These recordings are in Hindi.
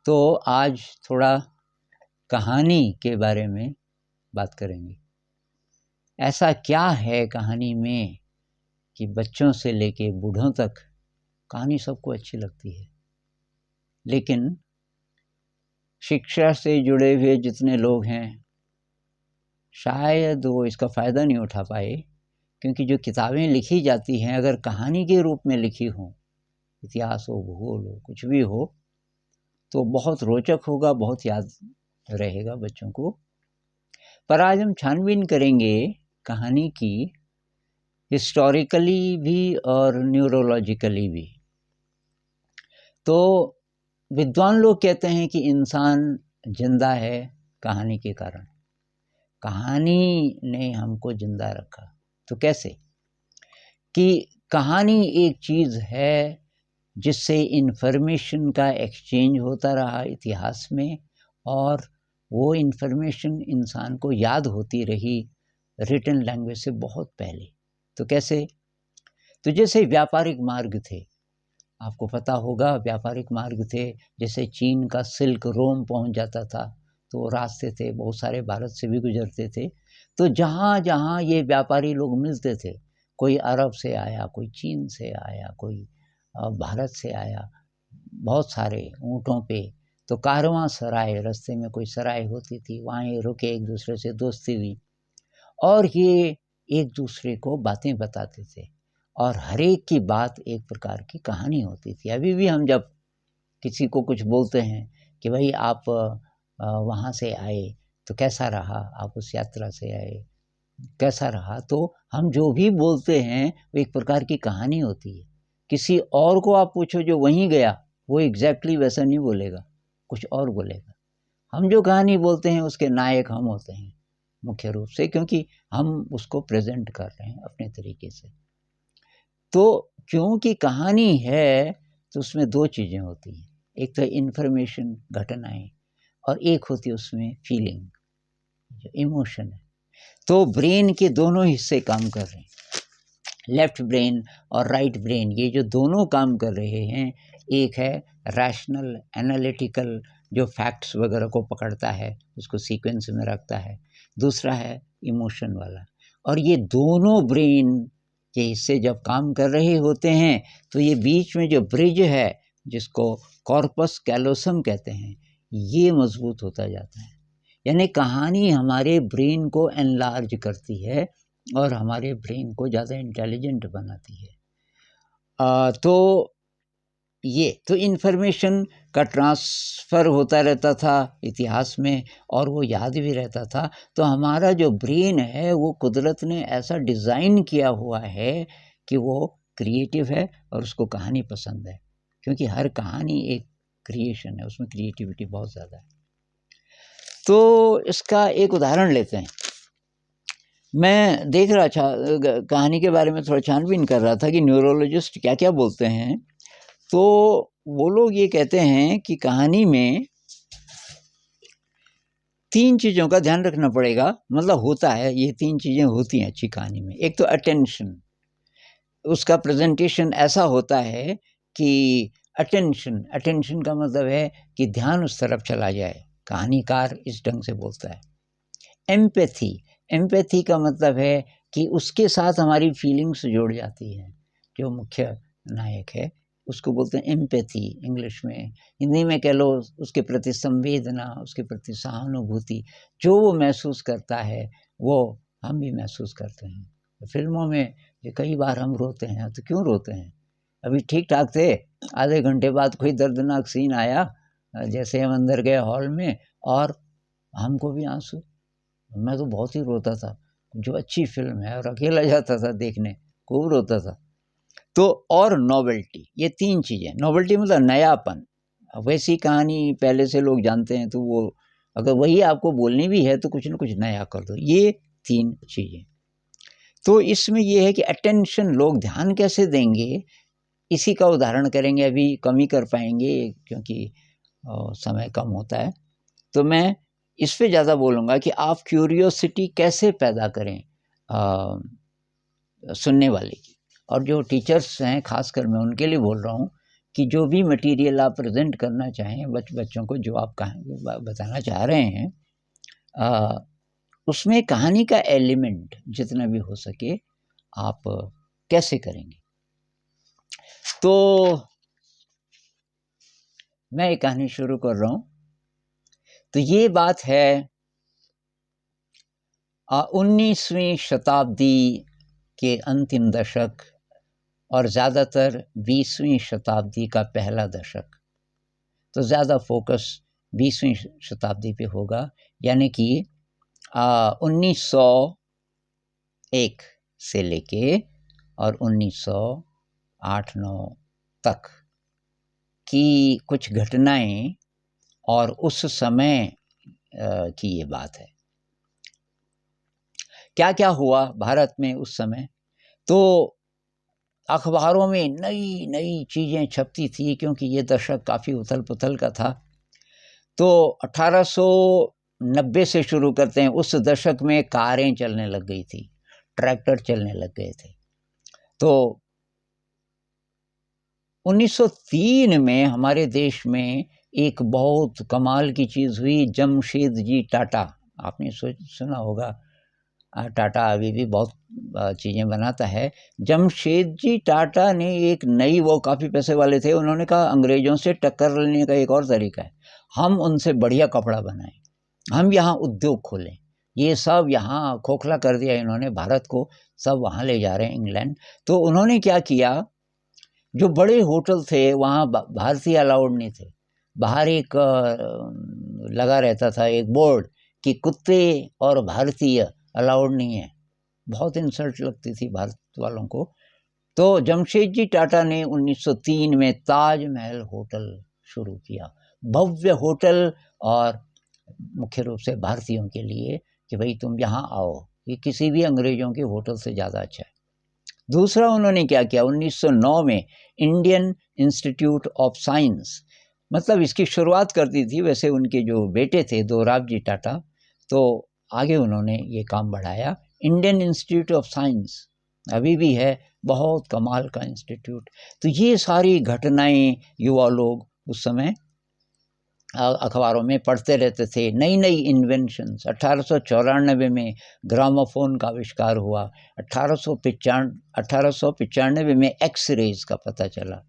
तो आज थोड़ा कहानी के बारे में बात करेंगे। ऐसा क्या है कहानी में कि बच्चों से लेके बूढ़ों तक कहानी सबको अच्छी लगती है, लेकिन शिक्षा से जुड़े हुए जितने लोग हैं शायद वो इसका फ़ायदा नहीं उठा पाए, क्योंकि जो किताबें लिखी जाती हैं अगर कहानी के रूप में लिखी हों, इतिहास हो, भूगोल हो, कुछ भी हो, तो बहुत रोचक होगा, बहुत याद रहेगा बच्चों को। पर आज हम छानबीन करेंगे कहानी की, हिस्टोरिकली भी और न्यूरोलॉजिकली भी। तो विद्वान लोग कहते हैं कि इंसान जिंदा है कहानी के कारण। कहानी ने हमको जिंदा रखा। तो कैसे? कि कहानी एक चीज़ है जिससे इन्फॉर्मेशन का एक्सचेंज होता रहा इतिहास में, और वो इन्फॉर्मेशन इंसान को याद होती रही रिटन लैंग्वेज से बहुत पहले। तो कैसे? तो जैसे व्यापारिक मार्ग थे, आपको पता होगा व्यापारिक मार्ग थे, जैसे चीन का सिल्क रोम पहुंच जाता था, तो रास्ते थे, बहुत सारे भारत से भी गुजरते थे। तो जहाँ जहाँ ये व्यापारी लोग मिलते थे, कोई अरब से आया, कोई चीन से आया, कोई भारत से आया, बहुत सारे ऊँटों पे, तो कारवां सराय, रास्ते में कोई सराय होती थी, वहाँ ये रुके, एक दूसरे से दोस्ती हुई और ये एक दूसरे को बातें बताते थे, और हर एक की बात एक प्रकार की कहानी होती थी। अभी भी हम जब किसी को कुछ बोलते हैं कि भाई आप वहाँ से आए तो कैसा रहा, आप उस यात्रा से आए कैसा रहा, तो हम जो भी बोलते हैं वो एक प्रकार की कहानी होती है। किसी और को आप पूछो जो वहीं गया, वो एग्जैक्टली वैसा नहीं बोलेगा, कुछ और बोलेगा। हम जो कहानी बोलते हैं उसके नायक हम होते हैं मुख्य रूप से, क्योंकि हम उसको प्रेजेंट कर रहे हैं अपने तरीके से। तो क्योंकि कहानी है तो उसमें दो चीज़ें होती हैं, एक तो इन्फॉर्मेशन, घटनाएं, और एक होती है उसमें फीलिंग, जो इमोशन है। तो ब्रेन के दोनों हिस्से काम कर रहे हैं, लेफ्ट ब्रेन और राइट ब्रेन, ये जो दोनों काम कर रहे हैं। एक है रैशनल एनालिटिकल, जो फैक्ट्स वगैरह को पकड़ता है, उसको सीक्वेंस में रखता है। दूसरा है इमोशन वाला। और ये दोनों ब्रेन के हिस्से जब काम कर रहे होते हैं तो ये बीच में जो ब्रिज है, जिसको कॉर्पस कैलोसम कहते हैं, ये मजबूत होता जाता है। यानी कहानी हमारे ब्रेन को एनलार्ज करती है और हमारे ब्रेन को ज़्यादा इंटेलिजेंट बनाती है। तो ये तो इन्फॉर्मेशन का ट्रांसफ़र होता रहता था इतिहास में, और वो याद भी रहता था। तो हमारा जो ब्रेन है वो कुदरत ने ऐसा डिज़ाइन किया हुआ है कि वो क्रिएटिव है और उसको कहानी पसंद है, क्योंकि हर कहानी एक क्रिएशन है, उसमें क्रिएटिविटी बहुत ज़्यादा है। तो इसका एक उदाहरण लेते हैं। मैं देख रहा था, कहानी के बारे में थोड़ा छानबीन कर रहा था कि न्यूरोलॉजिस्ट क्या क्या बोलते हैं। तो वो लोग ये कहते हैं कि कहानी में 3 चीज़ों का ध्यान रखना पड़ेगा, मतलब होता है, ये 3 चीज़ें होती हैं अच्छी कहानी में। एक तो अटेंशन, उसका प्रेजेंटेशन ऐसा होता है कि अटेंशन का मतलब है कि ध्यान उस तरफ चला जाए, कहानीकार इस ढंग से बोलता है। एम्पैथी का मतलब है कि उसके साथ हमारी फीलिंग्स जुड़ जाती हैं। जो मुख्य नायक है उसको बोलते हैं एम्पैथी इंग्लिश में। हिंदी में कह लो उसके प्रति संवेदना, उसके प्रति सहानुभूति। जो वो महसूस करता है वो हम भी महसूस करते हैं। फिल्मों में कई बार हम रोते हैं, तो क्यों रोते हैं? अभी ठीक ठाक थे, आधे घंटे बाद कोई दर्दनाक सीन आया, जैसे हम अंदर गए हॉल में और हमको भी आंसू, मैं तो बहुत ही रोता था। जो अच्छी फिल्म है और अकेला जाता था देखने, खूब रोता था। तो और नॉवेल्टी, ये 3 चीज़ें। नॉवेल्टी मतलब नयापन। वैसी कहानी पहले से लोग जानते हैं, तो वो अगर वही आपको बोलनी भी है तो कुछ न कुछ नया कर दो। ये 3 चीज़ें। तो इसमें ये है कि अटेंशन, लोग ध्यान कैसे देंगे, इसी का उदाहरण करेंगे। अभी कम ही कर पाएंगे क्योंकि समय कम होता है। तो मैं इस पे ज़्यादा बोलूँगा कि आप क्यूरियोसिटी कैसे पैदा करें सुनने वाले की। और जो टीचर्स हैं, ख़ासकर मैं उनके लिए बोल रहा हूँ कि जो भी मटेरियल आप प्रेजेंट करना चाहें बच्चों को, जो आप बताना चाह रहे हैं, उसमें कहानी का एलिमेंट जितना भी हो सके आप कैसे करेंगे। तो मैं एक कहानी शुरू कर रहा हूँ। तो ये बात है 19वीं शताब्दी के अंतिम दशक और ज़्यादातर 20वीं शताब्दी का पहला दशक। तो ज़्यादा फोकस 20वीं शताब्दी पे होगा, यानी कि 1901 से लेके और 1908-9 तक की कुछ घटनाएं और उस समय की ये बात है। क्या क्या हुआ भारत में उस समय। तो अखबारों में नई नई चीज़ें छपती थी, क्योंकि ये दशक काफ़ी उथल पुथल का था। तो 1890 से शुरू करते हैं। उस दशक में कारें चलने लग गई थी, ट्रैक्टर चलने लग गए थे। तो 1903 में हमारे देश में एक बहुत कमाल की चीज़ हुई। जमशेद जी टाटा, आपने सुना होगा, टाटा अभी भी बहुत चीज़ें बनाता है। जमशेद जी टाटा ने एक नई, वो काफ़ी पैसे वाले थे, उन्होंने कहा अंग्रेज़ों से टक्कर लेने का एक और तरीका है, हम उनसे बढ़िया कपड़ा बनाएं, हम यहाँ उद्योग खोलें। ये सब यहाँ खोखला कर दिया इन्होंने भारत को, सब वहाँ ले जा रहे हैं इंग्लैंड। तो उन्होंने क्या किया, जो बड़े होटल थे वहाँ भारतीय अलाउड नहीं थे। बाहर एक लगा रहता था एक बोर्ड कि कुत्ते और भारतीय अलाउड नहीं है। बहुत इंसल्ट लगती थी भारत वालों को। तो जमशेद जी टाटा ने 1903 में ताजमहल होटल शुरू किया, भव्य होटल, और मुख्य रूप से भारतीयों के लिए कि भाई तुम यहाँ आओ, ये किसी भी अंग्रेज़ों के होटल से ज़्यादा अच्छा है। दूसरा उन्होंने क्या किया, 1909 में इंडियन इंस्टीट्यूट ऑफ साइंस, मतलब इसकी शुरुआत कर दी थी वैसे उनके जो बेटे थे दोराब जी टाटा, तो आगे उन्होंने ये काम बढ़ाया। इंडियन इंस्टीट्यूट ऑफ साइंस अभी भी है, बहुत कमाल का इंस्टीट्यूट। तो ये सारी घटनाएं युवा लोग उस समय अखबारों में पढ़ते रहते थे। नई नई इन्वेंशंस, 1894 में ग्रामोफोन का आविष्कार हुआ, 1895 में एक्स रेज का पता चला,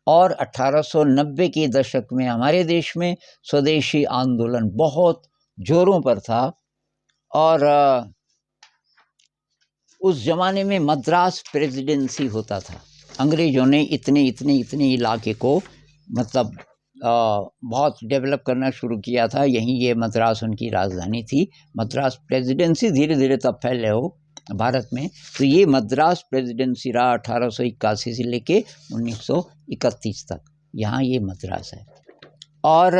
और 1890 के दशक में हमारे देश में स्वदेशी आंदोलन बहुत जोरों पर था। और उस ज़माने में मद्रास प्रेसिडेंसी होता था। अंग्रेज़ों ने इतने इलाके को मतलब बहुत डेवलप करना शुरू किया था। यहीं ये मद्रास उनकी राजधानी थी। मद्रास प्रेसिडेंसी धीरे धीरे तब फैले हो भारत में। तो ये मद्रास प्रेसिडेंसी रहा 1881 से लेके 1931 तक, यहाँ ये मद्रास है। और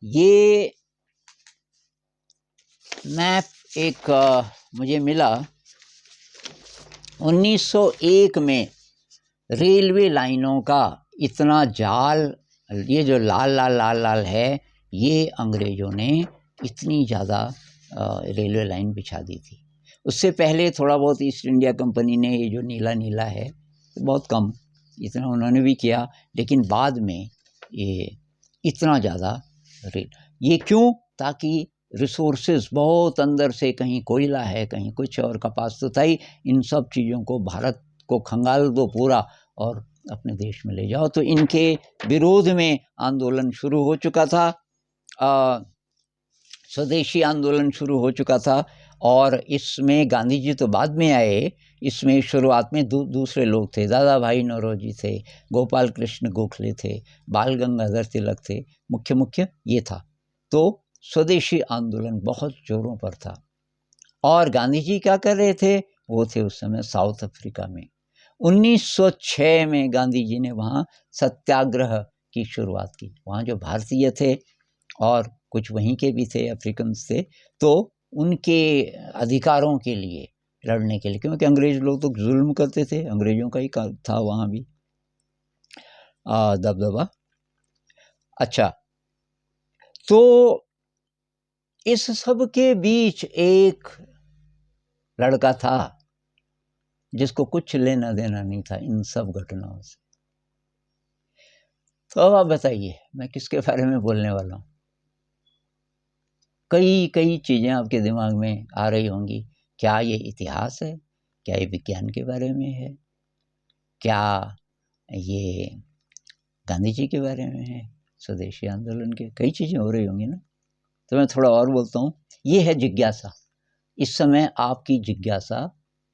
ये मैप एक मुझे मिला 1901 में, रेलवे लाइनों का इतना जाल, ये जो लाल लाल लाल लाल है, ये अंग्रेज़ों ने इतनी ज़्यादा रेलवे लाइन बिछा दी थी। उससे पहले थोड़ा बहुत ईस्ट इंडिया कंपनी ने, ये जो नीला नीला है, बहुत कम, इतना उन्होंने भी किया, लेकिन बाद में ये इतना ज़्यादा रेल, ये क्यों, ताकि रिसोर्सेज बहुत अंदर से, कहीं कोयला है, कहीं कुछ, और कपास तो था ही, इन सब चीज़ों को भारत को खंगाल दो पूरा और अपने देश में ले जाओ। तो इनके विरोध में आंदोलन शुरू हो चुका था, स्वदेशी आंदोलन शुरू हो चुका था। और इसमें गांधी जी तो बाद में आए, इसमें शुरुआत में दूसरे लोग थे, दादा भाई नौरोजी थे, गोपाल कृष्ण गोखले थे, बाल गंगाधर तिलक थे, मुख्य ये था। तो स्वदेशी आंदोलन बहुत जोरों पर था। और गांधी जी क्या कर रहे थे, वो थे उस समय साउथ अफ्रीका में। 1906 में गांधी जी ने वहाँ सत्याग्रह की शुरुआत की। वहाँ जो भारतीय थे और कुछ वहीं के भी थे, अफ्रीकन थे, तो उनके अधिकारों के लिए लड़ने के लिए, क्योंकि अंग्रेज लोग तो जुल्म करते थे, अंग्रेजों का ही था वहाँ भी दबदबा। अच्छा, तो इस सब के बीच एक लड़का था जिसको कुछ लेना देना नहीं था इन सब घटनाओं से। तो अब आप बताइए मैं किसके बारे में बोलने वाला हूँ। कई कई चीज़ें आपके दिमाग में आ रही होंगी। क्या ये इतिहास है? क्या ये विज्ञान के बारे में है? क्या ये गांधी जी के बारे में है? स्वदेशी आंदोलन के कई चीज़ें हो रही होंगी ना। तो मैं थोड़ा और बोलता हूँ। ये है जिज्ञासा। इस समय आपकी जिज्ञासा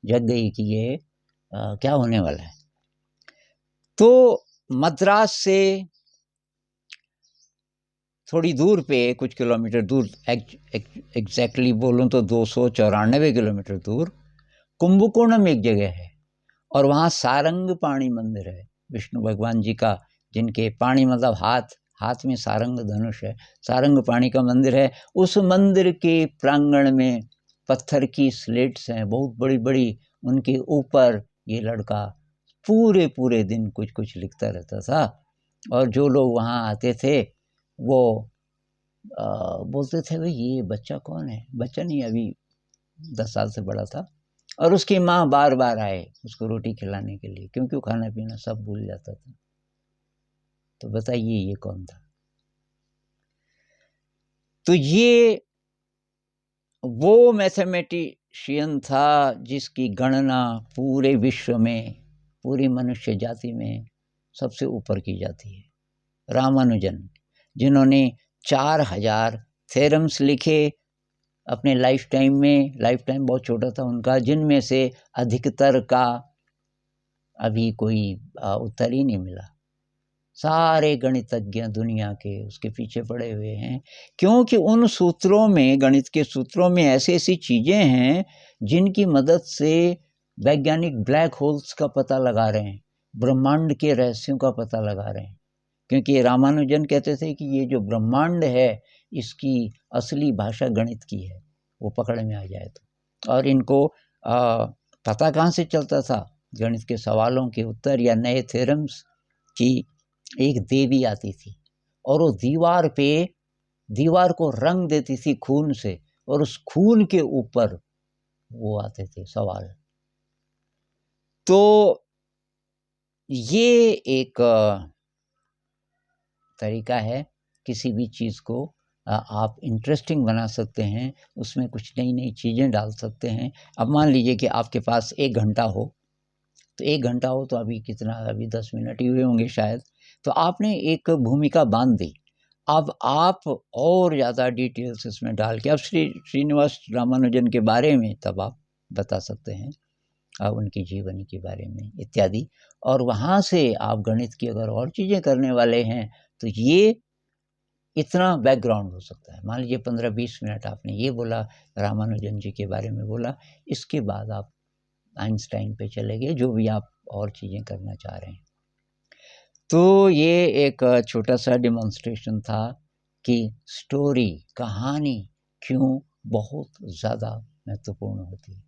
जग गई कि ये क्या होने वाला है। तो मद्रास से थोड़ी दूर पे कुछ किलोमीटर दूर, एग्जैक्टली बोलूँ तो 294 किलोमीटर दूर कुंभकोणम एक जगह है और वहाँ सारंग पाणी मंदिर है विष्णु भगवान जी का, जिनके पाणी मतलब हाथ में सारंग धनुष है, सारंग पाणी का मंदिर है। उस मंदिर के प्रांगण में पत्थर की स्लेट्स हैं बहुत बड़ी बड़ी, उनके ऊपर ये लड़का पूरे दिन कुछ कुछ लिखता रहता था। और जो लोग वहाँ आते थे वो बोलते थे भाई ये बच्चा कौन है। बच्चा नहीं, अभी 10 साल से बड़ा था। और उसकी माँ बार बार आए उसको रोटी खिलाने के लिए, क्योंकि वो खाना पीना सब भूल जाता था। तो बताइए ये कौन था। तो ये वो मैथमेटिशियन था जिसकी गणना पूरे विश्व में, पूरी मनुष्य जाति में सबसे ऊपर की जाती है। रामानुजन, जिन्होंने 4000 थ्योरम्स लिखे अपने लाइफ टाइम में। लाइफ टाइम बहुत छोटा था उनका, जिनमें से अधिकतर का अभी कोई उत्तर ही नहीं मिला। सारे गणितज्ञ दुनिया के उसके पीछे पड़े हुए हैं, क्योंकि उन सूत्रों में, गणित के सूत्रों में ऐसी ऐसी चीज़ें हैं जिनकी मदद से वैज्ञानिक ब्लैक होल्स का पता लगा रहे हैं, ब्रह्मांड के रहस्यों का पता लगा रहे हैं। क्योंकि रामानुजन कहते थे कि ये जो ब्रह्मांड है इसकी असली भाषा गणित की है, वो पकड़ में आ जाए तो। और इनको पता कहाँ से चलता था? गणित के सवालों के उत्तर या नए थ्योरम्स की एक देवी आती थी और वो दीवार को रंग देती थी खून से, और उस खून के ऊपर वो आते थे सवाल। तो ये एक तरीका है किसी भी चीज़ को आप इंटरेस्टिंग बना सकते हैं, उसमें कुछ नई नई चीज़ें डाल सकते हैं। अब मान लीजिए कि आपके पास 1 घंटा हो, तो 1 घंटा हो तो अभी कितना, अभी 10 मिनट ही हुए होंगे शायद। तो आपने एक भूमिका बांध दी। अब आप और ज़्यादा डिटेल्स इसमें डाल के अब श्रीनिवास रामानुजन के बारे में तब आप बता सकते हैं, उनकी जीवनी के बारे में इत्यादि। और वहाँ से आप गणित की अगर और चीज़ें करने वाले हैं तो ये इतना बैकग्राउंड हो सकता है। मान लीजिए 15-20 मिनट आपने ये बोला, रामानुजन जी के बारे में बोला, इसके बाद आप आइंस्टाइन पे चले गए, जो भी आप और चीज़ें करना चाह रहे हैं। तो ये एक छोटा सा डेमोन्स्ट्रेशन था कि स्टोरी, कहानी क्यों बहुत ज़्यादा महत्वपूर्ण होती है।